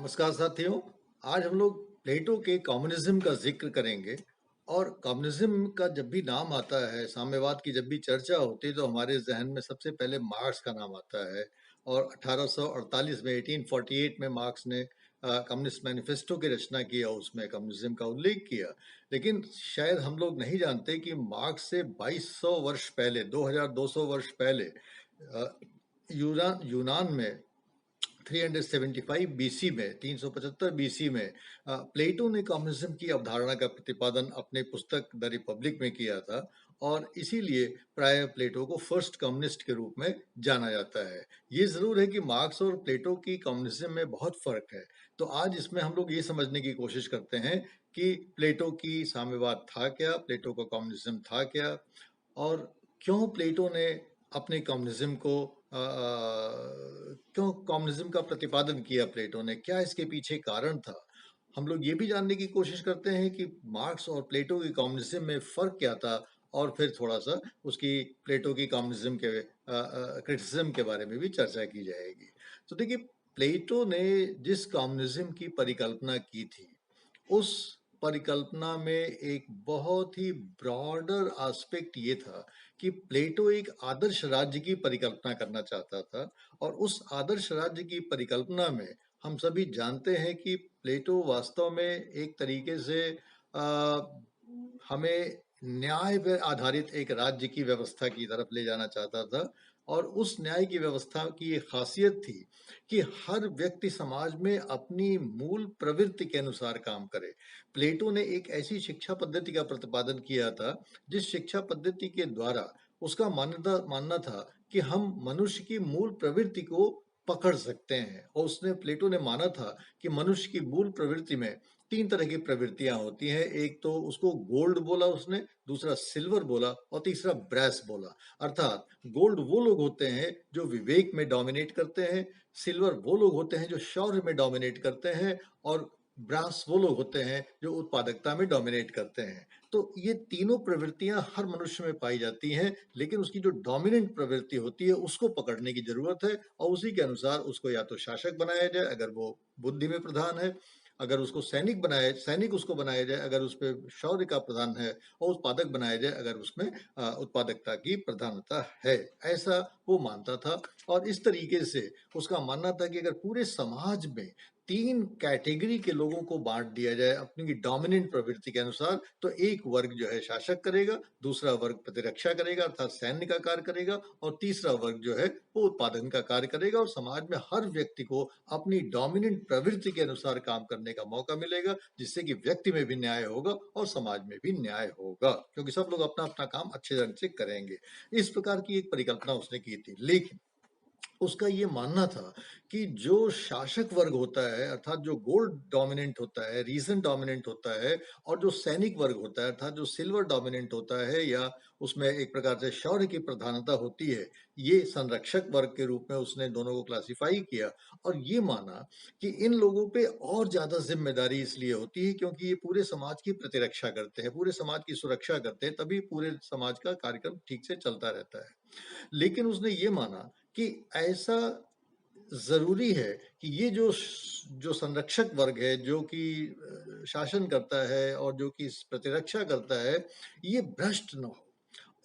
नमस्कार साथियों। आज हम लोग प्लेटो के कम्युनिज्म का जिक्र करेंगे। और कम्युनिज्म का जब भी नाम आता है, साम्यवाद की जब भी चर्चा होती है, तो हमारे जहन में सबसे पहले मार्क्स का नाम आता है। और 1848 में 1848 में मार्क्स ने कम्युनिस्ट मैनिफेस्टो की रचना की और उसमें कम्युनिज्म का उल्लेख किया। लेकिन शायद हम लोग नहीं जानते कि मार्क्स से 2200 वर्ष पहले, 2200 वर्ष पहले यूनान में 375 बीसी में, 375 बीसी में प्लेटो ने कम्युनिज्म की अवधारणा का प्रतिपादन अपने पुस्तक द रिपब्लिक में किया था। और इसीलिए प्राय प्लेटो को फर्स्ट कम्युनिस्ट के रूप में जाना जाता है। ये जरूर है कि मार्क्स और प्लेटो की कम्युनिज्म में बहुत फर्क है। तो आज इसमें हम लोग ये समझने की कोशिश करते हैं कि प्लेटो की साम्यवाद था क्या, प्लेटो का कम्युनिज्म था क्या, और क्यों प्लेटो ने अपने कम्युनिज्म को क्यों कम्युनिज्म का प्रतिपादन किया प्लेटो ने, क्या इसके पीछे कारण था। हम लोग ये भी जानने की कोशिश करते हैं कि मार्क्स और प्लेटो की कम्युनिज्म में फर्क क्या था, और फिर थोड़ा सा उसकी प्लेटो की कम्युनिज्म के क्रिटिसिज्म के बारे में भी चर्चा की जाएगी। तो देखिए, प्लेटो ने जिस कम्युनिज्म की परिकल्पना की थी, उस परिकल्पना में एक बहुत ही ब्रॉडर एस्पेक्ट ये था कि प्लेटो एक आदर्श राज्य की परिकल्पना करना चाहता था। और उस आदर्श राज्य की परिकल्पना में हम सभी जानते हैं कि प्लेटो वास्तव में एक तरीके से हमें न्याय पर आधारित एक राज्य की व्यवस्था की तरफ ले जाना चाहता था। और उस न्याय की व्यवस्था की एक खासियत थी कि हर व्यक्ति समाज में अपनी मूल प्रवृत्ति के अनुसार काम करे। प्लेटो ने एक ऐसी शिक्षा पद्धति का प्रतिपादन किया था जिस शिक्षा पद्धति के द्वारा उसका मानना था कि हम मनुष्य की मूल प्रवृत्ति को पकड़ सकते हैं। और उसने प्लेटो ने माना था कि मनुष्य की मूल प्रवृत्ति में तीन तरह की प्रवृत्तियां होती हैं। एक तो उसको गोल्ड बोला उसने, दूसरा सिल्वर बोला, और तीसरा ब्रैस बोला। अर्थात गोल्ड वो लोग होते हैं जो विवेक में डोमिनेट करते हैं, सिल्वर वो लोग होते हैं जो शौर्य में डोमिनेट करते हैं, और ब्रास वो लोग होते हैं जो उत्पादकता में डोमिनेट करते हैं। तो ये तीनों प्रवृत्तियां हर मनुष्य में पाई जाती हैं, लेकिन उसकी जो डोमिनेंट प्रवृत्ति होती है उसको पकड़ने की जरूरत है। और उसी के अनुसार उसको या तो शासक बनाया जाए अगर वो बुद्धि में प्रधान है, अगर उसको सैनिक उसको बनाया जाए अगर उस पर शौर्य का प्रधान है, और उत्पादक बनाया जाए अगर उसमें उत्पादकता की प्रधानता है। ऐसा वो मानता था। और इस तरीके से उसका मानना था कि अगर पूरे समाज में तीन कैटेगरी के लोगों को बांट दिया जाए अपनी डोमिनेंट प्रवृत्ति के अनुसार, तो एक वर्ग जो है शासक करेगा, दूसरा वर्ग प्रतिरक्षा करेगा अर्थात सैन्य का कार्य करेगा, और तीसरा वर्ग जो है वो उत्पादन का कार्य करेगा। और समाज में हर व्यक्ति को अपनी डोमिनेंट प्रवृत्ति के अनुसार काम करने का मौका मिलेगा, जिससे कि व्यक्ति में भी न्याय होगा और समाज में भी न्याय होगा, क्योंकि सब लोग अपना अपना काम अच्छे ढंग से करेंगे। इस प्रकार की एक परिकल्पना उसने की थी। लेकिन उसका ये मानना था कि जो शासक वर्ग होता है अर्थात जो गोल्ड डोमिनेंट होता है, रीजन डोमिनेंट होता है, और जो सैनिक वर्ग होता है अर्थात जो सिल्वर डोमिनेंट होता है, या उसमें एक प्रकार से शौर्य की प्रधानता होती है, ये संरक्षक वर्ग के रूप में उसने दोनों को क्लासिफाई किया। और ये माना कि इन लोगों पे और ज्यादा जिम्मेदारी इसलिए होती है क्योंकि ये पूरे समाज की प्रतिरक्षा करते हैं, पूरे समाज की सुरक्षा करते हैं, तभी पूरे समाज का कार्यक्रम ठीक से चलता रहता है। लेकिन उसने ये माना कि ऐसा जरूरी है कि ये जो संरक्षक वर्ग है, जो कि शासन करता है और जो कि प्रतिरक्षा करता है, ये भ्रष्ट न हो,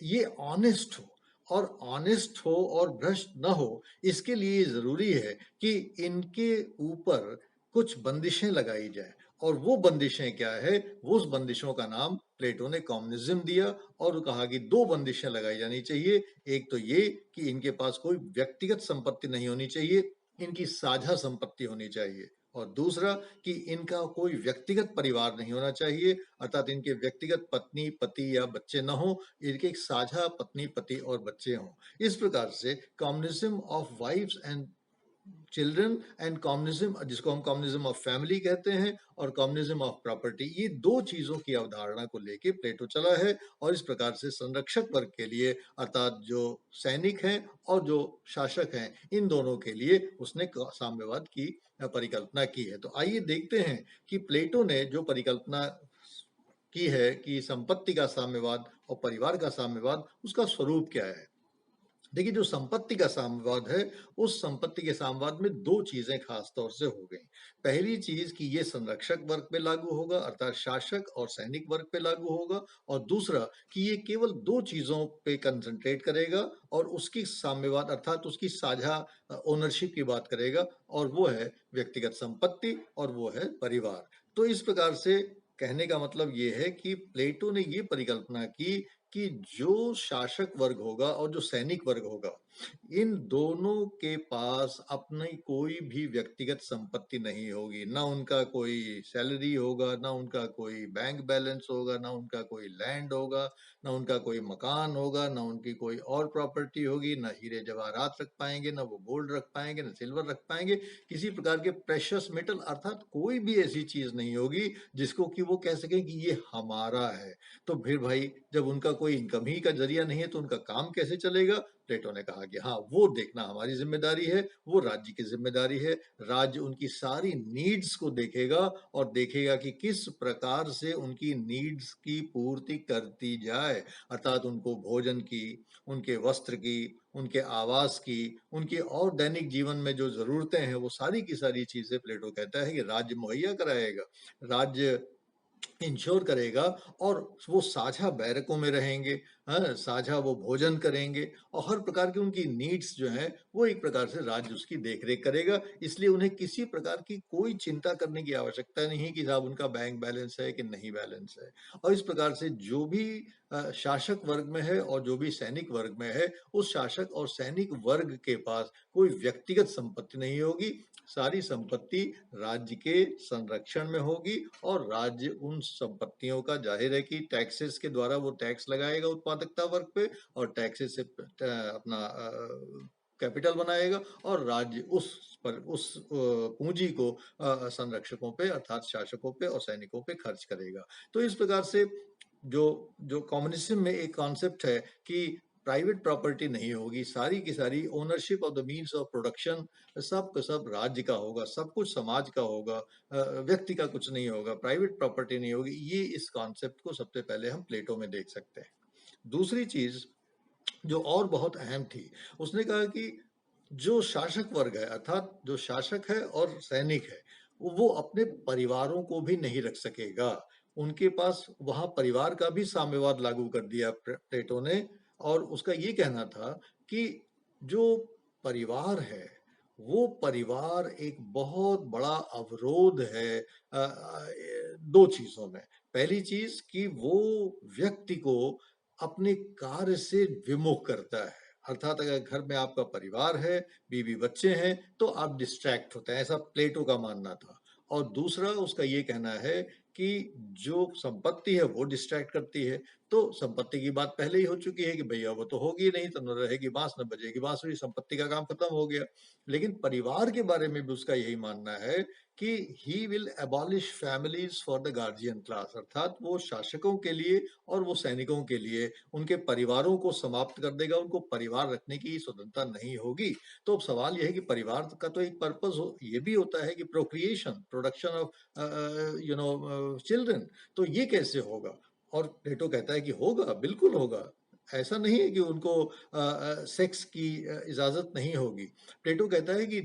ये ऑनेस्ट हो। और ऑनेस्ट हो और भ्रष्ट न हो, इसके लिए जरूरी है कि इनके ऊपर कुछ बंदिशें लगाई जाए। और वो बंदिशें क्या है, वो उस बंदिशों का नाम प्लेटो ने कम्युनिज्म दिया। और कहा कि दो बंदिशें लगाई जानी चाहिए। एक तो ये कि इनके पास कोई व्यक्तिगत संपत्ति नहीं होनी चाहिए, इनकी साझा संपत्ति होनी चाहिए। और दूसरा कि इनका कोई व्यक्तिगत परिवार नहीं होना चाहिए, अर्थात इनके व्यक्तिगत पत्नी पति या बच्चे न हो, इनके एक साझा पत्नी पति और बच्चे हों। इस प्रकार से communism of wifes and children and communism, जिसको हम कम्युनिज्म ऑफ फैमिली कहते हैं, और कम्युनिज्म ऑफ प्रॉपर्टी, ये दो चीजों की अवधारणा को लेके प्लेटो चला है। और इस प्रकार से संरक्षक वर्ग के लिए अर्थात जो सैनिक हैं और जो शासक हैं, इन दोनों के लिए उसने साम्यवाद की परिकल्पना की है। तो आइए देखते हैं कि प्लेटो ने जो परिकल्पना की है कि संपत्ति का साम्यवाद और परिवार का साम्यवाद, उसका स्वरूप क्या है। देखिए, जो संपत्ति का साम्यवाद है, उस संपत्ति के साम्यवाद में 2 चीज़ें ख़ास तौर से हो गईं। पहली चीज़ कि ये संरक्षक वर्ग पे लागू होगा अर्थात शासक और सैनिक वर्ग पे लागू होगा और दूसरा कि ये केवल 2 चीज़ों पे कंसंट्रेट करेगा और उसकी साम्यवाद अर्थात उसकी साझा ओनरशिप की बात करेगा और वो है व्यक्तिगत संपत्ति और वो है परिवार। तो इस प्रकार से कहने का मतलब ये है कि प्लेटो ने ये परिकल्पना की कि जो शासक वर्ग होगा और जो सैनिक वर्ग होगा, इन दोनों के पास अपनी कोई भी व्यक्तिगत संपत्ति नहीं होगी। ना उनका कोई सैलरी होगा, ना उनका कोई बैंक बैलेंस होगा, ना उनका कोई लैंड होगा, ना उनका कोई मकान होगा, ना उनकी कोई और प्रॉपर्टी होगी, ना हीरे जवाहरात रख पाएंगे, ना वो गोल्ड रख पाएंगे, ना सिल्वर रख पाएंगे। किसी प्रकार के प्रेशियस मेटल अर्थात कोई भी ऐसी चीज नहीं होगी जिसको कि वो कह सकें कि ये हमारा है। तो फिर भाई जब उनका कोई इनकम ही का जरिया नहीं है तो उनका काम कैसे चलेगा? प्लेटो ने कहा कि हाँ, वो देखना हमारी जिम्मेदारी है, वो राज्य की जिम्मेदारी है। राज्य उनकी सारी नीड्स को देखेगा और देखेगा कि किस प्रकार से उनकी नीड्स की पूर्ति करती जाए, अर्थात उनको भोजन की, उनके वस्त्र की, उनके आवास की, उनकी और दैनिक जीवन में जो जरूरतें हैं वो सारी की सारी चीजें प्लेटो कहता है कि राज्य मुहैया कराएगा, राज्य इंश्योर करेगा और वो साझा बैरकों में रहेंगे, हाँ, साझा वो भोजन करेंगे और हर प्रकार की उनकी नीड्स जो है वो एक प्रकार से राज्य उसकी देखरेख करेगा। इसलिए उन्हें किसी प्रकार की कोई चिंता करने की आवश्यकता नहीं है कि साहब उनका बैंक बैलेंस है कि नहीं बैलेंस है। और इस प्रकार से जो भी शासक वर्ग में है और जो भी सैनिक वर्ग में है, उस शासक और सैनिक वर्ग के पास कोई व्यक्तिगत संपत्ति नहीं होगी। सारी संपत्ति राज्य के संरक्षण में होगी और राज्य उन संपत्तियों का जाहिर है कि टैक्सेस के द्वारा वो टैक्स लगाएगा उत्पादकता वर्ग पे और टैक्सेस से अपना कैपिटल बनाएगा और राज्य उस पूंजी को संरक्षकों पे अर्थात शासकों पे और सैनिकों पे खर्च करेगा। तो इस प्रकार से जो जो कम्युनिज्म में एक कॉन्सेप्ट है कि प्राइवेट प्रॉपर्टी नहीं होगी, सारी की सारी ownership of the means of production सब का सब राज्य का होगा, सब कुछ समाज का होगा, व्यक्ति का कुछ नहीं होगा, प्राइवेट प्रॉपर्टी नहीं होगी। ये इस कॉन्सेप्ट को सबसे पहले हम प्लेटो में देख सकते हैं। दूसरी चीज जो और बहुत अहम थी, उसने कहा कि जो शासक वर्ग है अर्थात जो शासक है और सैनिक है, वो अपने परिवारों को भी नहीं रख सकेगा। उनके पास वहां परिवार का भी साम्यवाद लागू कर दिया प्लेटो ने और उसका ये कहना था कि जो परिवार है वो परिवार एक बहुत बड़ा अवरोध है दो चीजों में। पहली चीज कि वो व्यक्ति को अपने कार्य से विमुख करता है, अर्थात अगर घर में आपका परिवार है, बीवी बच्चे हैं, तो आप डिस्ट्रैक्ट होते हैं, ऐसा प्लेटो का मानना था। और दूसरा उसका ये कहना है कि जो संपत्ति है वो डिस्ट्रैक्ट करती है। तो संपत्ति की बात पहले ही हो चुकी है कि भैया वो तो होगी नहीं, तो न रहेगी बांस न बजेगी बांसुरी, संपत्ति का काम खत्म हो गया। लेकिन परिवार के बारे में भी उसका यही मानना है कि he will abolish families for the guardian class, अर्थात वो शासकों के लिए और वो सैनिकों के लिए उनके परिवारों को समाप्त कर देगा, उनको परिवार रखने की स्वतंत्रता नहीं होगी। तो अब सवाल यह है कि परिवार का तो एक पर्पस ये भी होता है कि प्रोक्रिएशन, प्रोडक्शन ऑफ चिल्ड्रन, तो ये कैसे होगा? और प्लेटो कहता है कि होगा, बिल्कुल होगा। ऐसा नहीं है कि उनको सेक्स की इजाजत नहीं होगी। प्लेटो कहता है कि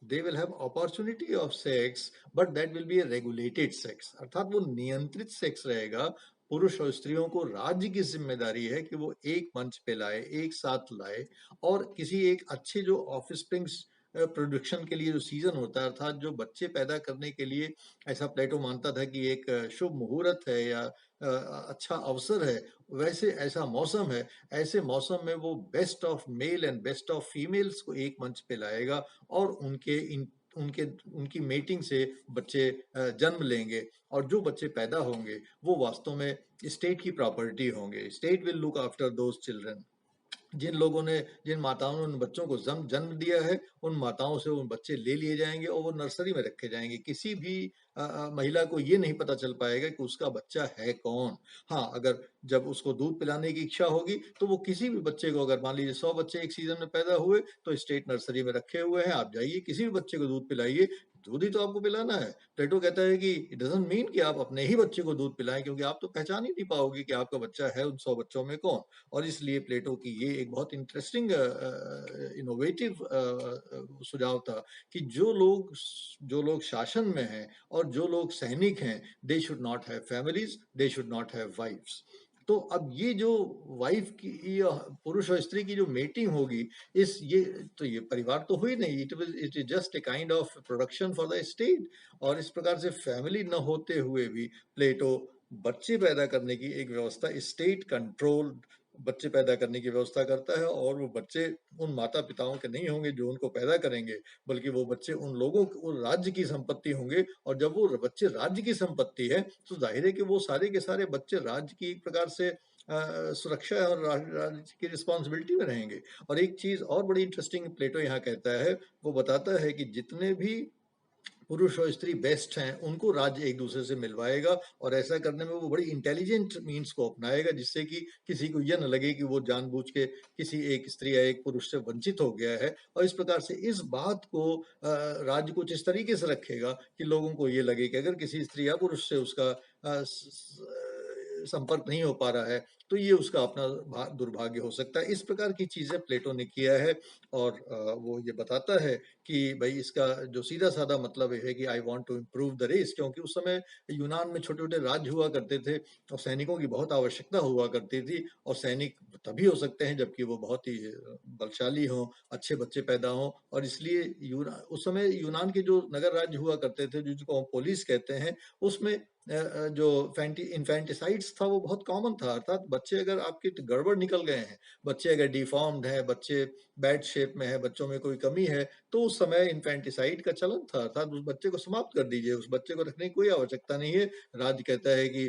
they will have opportunity of sex but that will be a regulated sex, अर्थात वो नियंत्रित सेक्स रहेगा। पुरुष और स्त्रियों को राज्य की जिम्मेदारी है कि वो एक मंच पे लाए, एक साथ लाए और किसी एक अच्छे जो ऑफस्प्रिंग्स प्रोडक्शन के लिए जो सीजन होता है अर्थात जो बच्चे पैदा करने के लिए, ऐसा प्लेटो मानता था कि एक शुभ मुहूर्त है या अच्छा अवसर है, वैसे ऐसा मौसम है, ऐसे मौसम में वो best of male and best of females को एक मंच पे लाएगा और उनकी मेटिंग से बच्चे जन्म लेंगे और जो बच्चे पैदा होंगे वो वास्तव में स्टेट की प्रॉपर्टी होंगे। State will look after those children. जिन माताओं ने उन बच्चों को जन्म दिया है, उन माताओं से उन बच्चे ले लिए जाएंगे और वो नर्सरी में रखे जाएंगे। किसी भी महिला को ये नहीं पता चल पाएगा कि उसका बच्चा है कौन। हाँ, अगर जब उसको दूध पिलाने की इच्छा होगी तो वो किसी भी बच्चे को, अगर मान लीजिए 100 बच्चे एक सीजन में पैदा हुए तो स्टेट नर्सरी में रखे हुए हैं, आप जाइए किसी भी बच्चे को दूध पिलाइए, दूध ही तो आपको पिलाना है। प्लेटो कहता है कि इट डज़न्ट मीन कि आप अपने ही बच्चे को दूध पिलाएँ, क्योंकि आप तो पहचान ही नहीं पाओगे कि आपका बच्चा है उन 100 बच्चों में कौन। और इसलिए प्लेटो की ये एक बहुत इंटरेस्टिंग इनोवेटिव सुझाव था कि जो लोग शासन में हैं और जो लोग सैनिक हैं, they should not have families, they should not have wifes. तो अब ये जो वाइफ की या पुरुष और स्त्री की जो मेटिंग होगी, इस ये परिवार तो हुई नहीं, it is just a kind of production for the state. और इस प्रकार से फैमिली न होते हुए भी प्लेटो बच्चे पैदा करने की एक व्यवस्था, स्टेट कंट्रोल्ड बच्चे पैदा करने की व्यवस्था करता है। और वो बच्चे उन माता पिताओं के नहीं होंगे जो उनको पैदा करेंगे, बल्कि वो बच्चे उन राज्य की संपत्ति होंगे। और जब वो बच्चे राज्य की संपत्ति है, तो जाहिर है कि वो सारे के सारे बच्चे राज्य की एक प्रकार से सुरक्षा और राज्य की रिस्पॉन्सिबिलिटी में रहेंगे। और एक चीज और बड़ी इंटरेस्टिंग प्लेटो यहाँ कहता है, वो बताता है कि जितने भी पुरुष और स्त्री बेस्ट हैं, उनको राज्य एक दूसरे से मिलवाएगा। और ऐसा करने में वो बड़ी इंटेलिजेंट मीन्स को अपनाएगा, जिससे कि किसी को यह न लगे कि वो जानबूझ के किसी एक स्त्री या एक पुरुष से वंचित हो गया है। और इस प्रकार से इस बात को राज्य कुछ इस तरीके से रखेगा कि लोगों को ये लगे कि अगर किसी स्त्री या पुरुष से उसका संपर्क नहीं हो पा रहा है, तो ये उसका अपना दुर्भाग्य हो सकता है। इस प्रकार की चीजें प्लेटो ने किया है। और वो ये बताता है कि भाई इसका जो सीधा साधा मतलब ये है कि I want to improve the race, क्योंकि उस समय यूनान में छोटे छोटे राज्य हुआ करते थे और सैनिकों की बहुत आवश्यकता हुआ करती थी। और सैनिक तभी हो सकते हैं जबकि वो बहुत ही बलशाली हों, अच्छे बच्चे पैदा हों। और इसलिए उस समय यूनान के जो नगर राज्य हुआ करते थे, जिसको हम पोलिस कहते हैं, उसमें जो इन्फेंटिसाइड्स था वो बहुत कॉमन था। अर्थात बच्चे अगर आपके गड़बड़ निकल गए हैं, बच्चे अगर डिफॉर्म्ड हैं, बच्चे बैड शेप में है, बच्चों में कोई कमी है, तो उस समय इन्फेंटिसाइड का चलन था। अर्थात उस बच्चे को समाप्त कर दीजिए, उस बच्चे को रखने की कोई आवश्यकता नहीं है। राज्य कहता है कि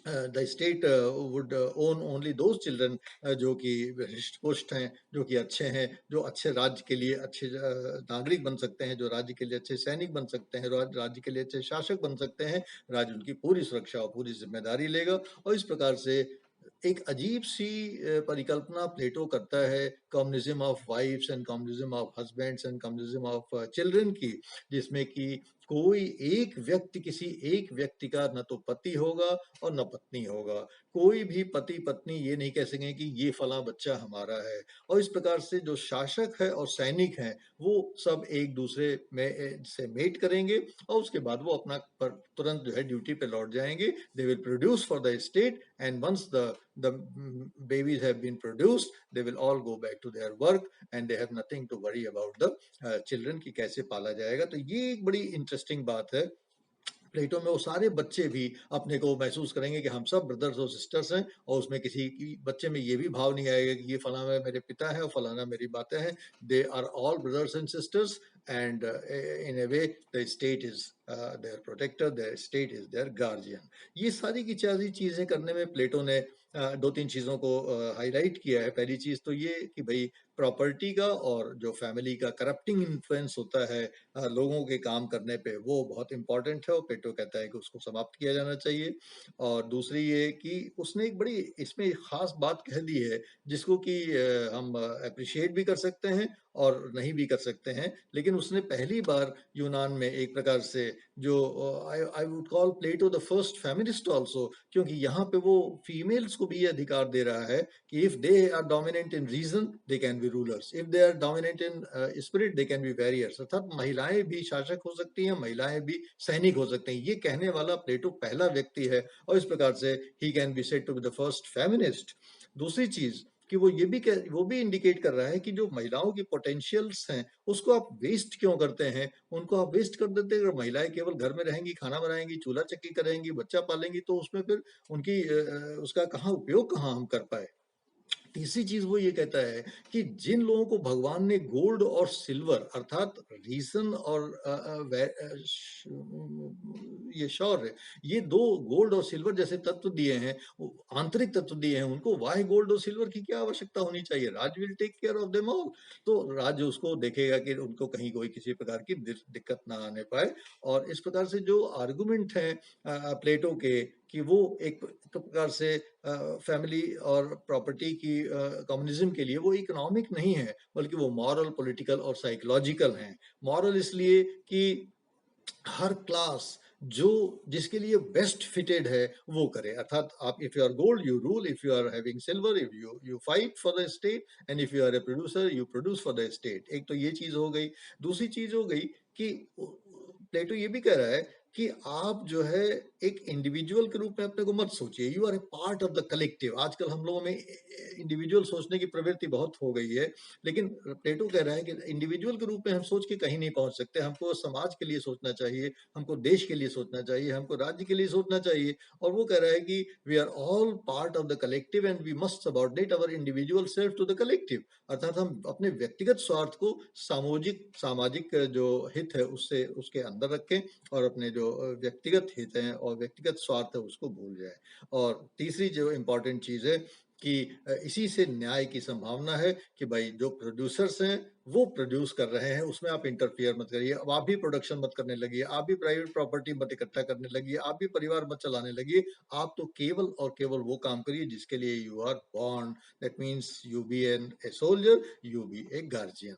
the state would own only those children जो कि हृष्ट पुष्ट हैं, जो कि अच्छे हैं, जो अच्छे राज्य के लिए अच्छे नागरिक बन सकते हैं, जो राज्य के लिए अच्छे सैनिक बन सकते हैं, राज्य के लिए अच्छे शासक बन सकते हैं। राज्य उनकी पूरी सुरक्षा और पूरी जिम्मेदारी लेगा। और इस प्रकार से एक अजीब सी परिकल्पना प्लेटो करता है communism of wifes and communism of husbands and communism of children की, जिसमें कि कोई एक व्यक्ति किसी एक व्यक्ति का न तो पति होगा और न पत्नी होगा। कोई भी पति पत्नी ये नहीं कह सकेंगे कि ये फला बच्चा हमारा है। और इस प्रकार से जो शासक है और सैनिक हैं, वो सब एक दूसरे में से मेट करेंगे और उसके बाद वो अपना तुरंत जो है ड्यूटी पे लौट जाएंगे। They will produce for the state, and once the babies have been produced, they will all go back to their work and they have nothing to worry about the children की कैसे पाला जाएगा। तो ये एक बड़ी इंटरेस्टिंग बात है। प्लेटो में वो सारे बच्चे भी अपने को महसूस करेंगे कि हम सब ब्रदर्स और सिस्टर्स हैं, और उसमें किसी की बच्चे में ये भी भाव नहीं आएगा कि ये फलाना मेरे पिता है और फलाना मेरी बातें हैं। They are all brothers and sisters, and in a way the state is their protector, their state is their guardian. ये सारी की सारी चीजें करने में प्लेटो ने दो तीन चीजों को हाईलाइट किया है। पहली चीज तो ये कि भाई प्रॉपर्टी का और जो फैमिली का करप्टिंग इन्फ्लुएंस होता है लोगों के काम करने पे, वो बहुत इंपॉर्टेंट है और प्लेटो कहता है कि उसको समाप्त किया जाना चाहिए। और दूसरी ये कि उसने एक बड़ी इसमें खास बात कह दी है, जिसको कि हम अप्रिशिएट भी कर सकते हैं और नहीं भी कर सकते हैं। लेकिन उसने पहली बार यूनान में एक प्रकार से जो I would call Plato the first feminist also, क्योंकि यहाँ पे वो फीमेल्स को भी ये अधिकार दे रहा है कि if they are dominant in reason they can be rulers, if they are dominant in spirit they can be warriors. अर्थात महिलाएं भी शासक हो सकती हैं, महिलाएं भी सैनिक हो सकते हैं। ये कहने वाला प्लेटो पहला व्यक्ति है, और इस प्रकार से ही can be said to be the first feminist. दूसरी चीज कि वो भी इंडिकेट कर रहा है कि जो महिलाओं की पोटेंशियल्स हैं, उसको आप वेस्ट क्यों करते हैं। उनको आप वेस्ट कर देते हैं। अगर महिलाएं केवल घर में रहेंगी, खाना बनाएंगी, चूल्हा चक्की करेंगी, बच्चा पालेंगी, तो उसमें फिर उनकी उसका कहाँ उपयोग कहाँ हम कर पाए। तीसरी चीज वो ये कहता है कि जिन लोगों को भगवान ने गोल्ड और सिल्वर अर्थात रीजन और ये शौर्य, ये दो गोल्ड और सिल्वर जैसे तत्व दिए हैं, आंतरिक तत्व दिए हैं, उनको वाह गोल्ड और सिल्वर की क्या आवश्यकता होनी चाहिए। Raj will take care of them all. तो राज उसको देखेगा कि उनको कहीं कोई किसी प्रकार की दिक्कत ना आने पाए। और इस प्रकार से जो आर्गुमेंट है प्लेटो के, कि वो एक प्रकार से फैमिली और प्रॉपर्टी की कम्युनिज्म के लिए वो इकोनॉमिक नहीं है, बल्कि वो मॉरल, पॉलिटिकल और साइकोलॉजिकल हैं। मॉरल इसलिए कि हर क्लास जो जिसके लिए बेस्ट फिटेड है वो करे, अर्थात आप if you are gold you rule, if you are having silver if you fight for the state, and if you are a producer you produce for the state. एक तो ये चीज हो गई। दूसरी चीज हो गई कि प्लेटो ये भी कह रहा है कि आप जो है एक इंडिविजुअल के रूप में अपने को मत सोचिए, you are a part of the collective. आजकल हम लोगों में इंडिविजुअल सोचने की प्रवृत्ति बहुत हो गई है, लेकिन प्लेटो कह रहा है कि इंडिविजुअल के रूप में हम सोच के कहीं नहीं पहुंच सकते, हमको समाज के लिए सोचना चाहिए, हमको देश के लिए सोचना चाहिए, हमको राज्य के लिए सोचना चाहिए। और वो कह रहा है कि we are all part of the collective and we must subordinate our individual self to the collective, अर्थात हम अपने व्यक्तिगत स्वार्थ को सामूहिक सामाजिक जो हित है उससे उसके अंदर रखें और अपने जो व्यक्तिगत हित हैं और व्यक्तिगत स्वार्थ है उसको भूल जाए। और तीसरी जो इम्पोर्टेंट चीज है कि इसी से न्याय की संभावना है कि भाई जो प्रोड्यूसर्स हैं वो प्रोड्यूस कर रहे हैं उसमें आप इंटरफियर मत करिए, अब आप भी प्रोडक्शन मत करने लगिए, आप भी प्राइवेट प्रॉपर्टी मत इकट्ठा करने लगिए, आप भी परिवार मत चलाने लगिए। आप तो केवल और केवल वो काम करिए जिसके लिए you are born, that means you be an a soldier, you be a guardian.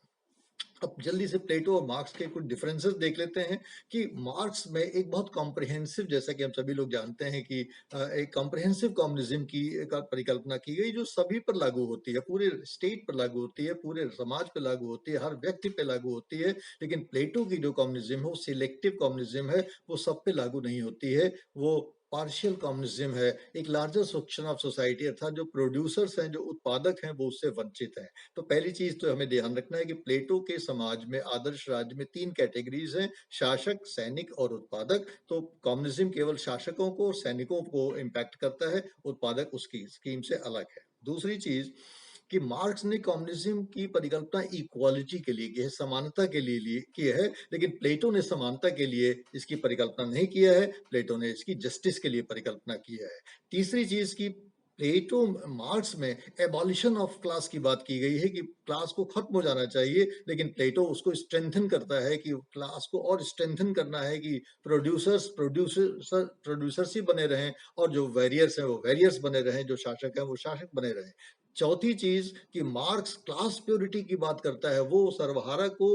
अब जल्दी से प्लेटो और मार्क्स के कुछ डिफरेंसेस देख लेते हैं कि मार्क्स में एक बहुत कॉम्प्रिहेंसिव, जैसा कि हम सभी लोग जानते हैं कि एक कॉम्प्रिहेंसिव कम्युनिज्म की एक परिकल्पना की गई जो सभी पर लागू होती है, पूरे स्टेट पर लागू होती है, पूरे समाज पर लागू होती है, हर व्यक्ति पे लागू होती है। लेकिन प्लेटो की जो कम्युनिज्म है वो सिलेक्टिव कम्युनिज्म है, वो सब पे लागू नहीं होती है, वो पार्शियल कम्युनिज्म है, एक लार्जर सेक्शन ऑफ सोसाइटी अर्थात जो प्रोड्यूसर्स हैं, जो उत्पादक हैं, वो उससे वंचित हैं। तो पहली चीज तो हमें ध्यान रखना है कि प्लेटो के समाज में, आदर्श राज्य में तीन कैटेगरीज हैं, शासक, सैनिक और उत्पादक। तो कम्युनिज्म केवल शासकों को और सैनिकों को इम्पैक्ट करता है, उत्पादक उसकी स्कीम से अलग है। दूसरी चीज कि मार्क्स ने कम्युनिज्म की परिकल्पना इक्वालिटी के लिए की है, समानता के लिए की है, लेकिन प्लेटो ने समानता के लिए इसकी परिकल्पना नहीं किया है, प्लेटो ने इसकी जस्टिस के लिए परिकल्पना किया है। तीसरी चीज की प्लेटो मार्क्स में एबॉलिशन ऑफ क्लास की बात की गई है कि क्लास को खत्म हो जाना चाहिए, लेकिन प्लेटो उसको स्ट्रेंथन करता है कि क्लास को और स्ट्रेंथन करना है कि प्रोड्यूसर्स ही बने रहें और जो वेरियर्स हैं वो वेरियर्स बने रहें, जो शासक हैं वो शासक बने रहें। चौथी चीज कि मार्क्स क्लास प्योरिटी की बात करता है, वो सर्वहारा को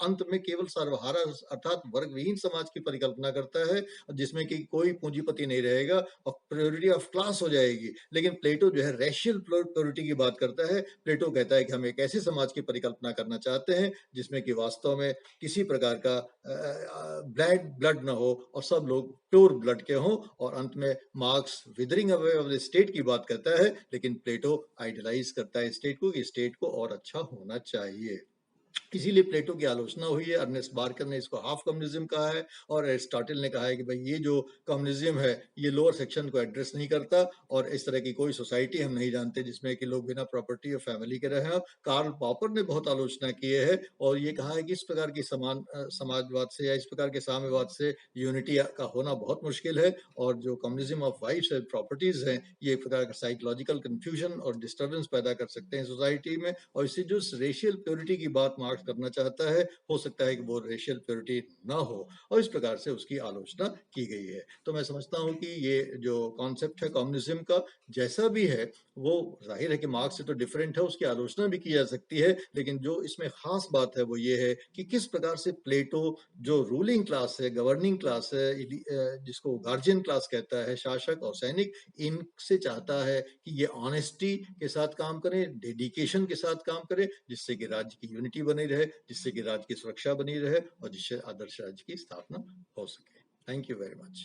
अंत में केवल सर्वहारा अर्थात वर्गविहीन समाज की परिकल्पना करता है जिसमें कि कोई पूंजीपति नहीं रहेगा और प्योरिटी ऑफ क्लास हो जाएगी। लेकिन प्लेटो जो है रेशियल प्योरिटी की बात करता है, प्लेटो कहता है कि हम एक ऐसे समाज की परिकल्पना करना चाहते हैं जिसमें कि वास्तव में किसी प्रकार का ब्लड न हो और सब लोग प्योर ब्लड के हों। और अंत में marks withering away of the state की बात करता है, लेकिन प्लेटो आइडियलाइज करता है स्टेट को कि स्टेट को और अच्छा होना चाहिए। इसीलिए प्लेटो की आलोचना हुई है। अर्नेस्ट बार्कर ने इसको हाफ कम्युनिज्म कहा है और एरिस्टोटल ने कहा है कि भाई ये जो कम्युनिज्म है ये लोअर सेक्शन को एड्रेस नहीं करता और इस तरह की कोई सोसाइटी हम नहीं जानते जिसमें कि लोग बिना प्रॉपर्टी और फैमिली के रहे। कार्ल पॉपर ने बहुत आलोचना की है और ये कहा है कि इस प्रकार की समाजवाद से या इस प्रकार के साम्यवाद से यूनिटी का होना बहुत मुश्किल है और जो communism of wifes and properties हैं ये एक प्रकार का साइकोलॉजिकल कंफ्यूजन और डिस्टर्बेंस पैदा कर सकते हैं सोसाइटी में। और इसी जो रेशियल प्योरिटी की बात मार्क्स करना चाहता है, हो सकता है कि वो रेशियल प्योरिटी ना हो और इस प्रकार से उसकी आलोचना की गई है। तो मैं समझता हूँ कि ये जो कॉन्सेप्ट है कम्युनिज्म का जैसा भी है वो जाहिर है कि मार्क्स से तो डिफरेंट है, उसकी आलोचना भी की जा सकती है, लेकिन जो इसमें खास बात है वो ये है कि किस प्रकार से प्लेटो जो रूलिंग क्लास है, गवर्निंग क्लास है, जिसको गार्जियन क्लास कहता है, शासक और सैनिक, इनसे चाहता है कि ये ऑनेस्टी के साथ काम करें, डेडिकेशन के साथ काम करें, जिससे कि राज्य की यूनिटी बनी रहे, जिससे कि राज्य की सुरक्षा बनी रहे और जिससे आदर्श राज्य की स्थापना हो सके। Thank you very much.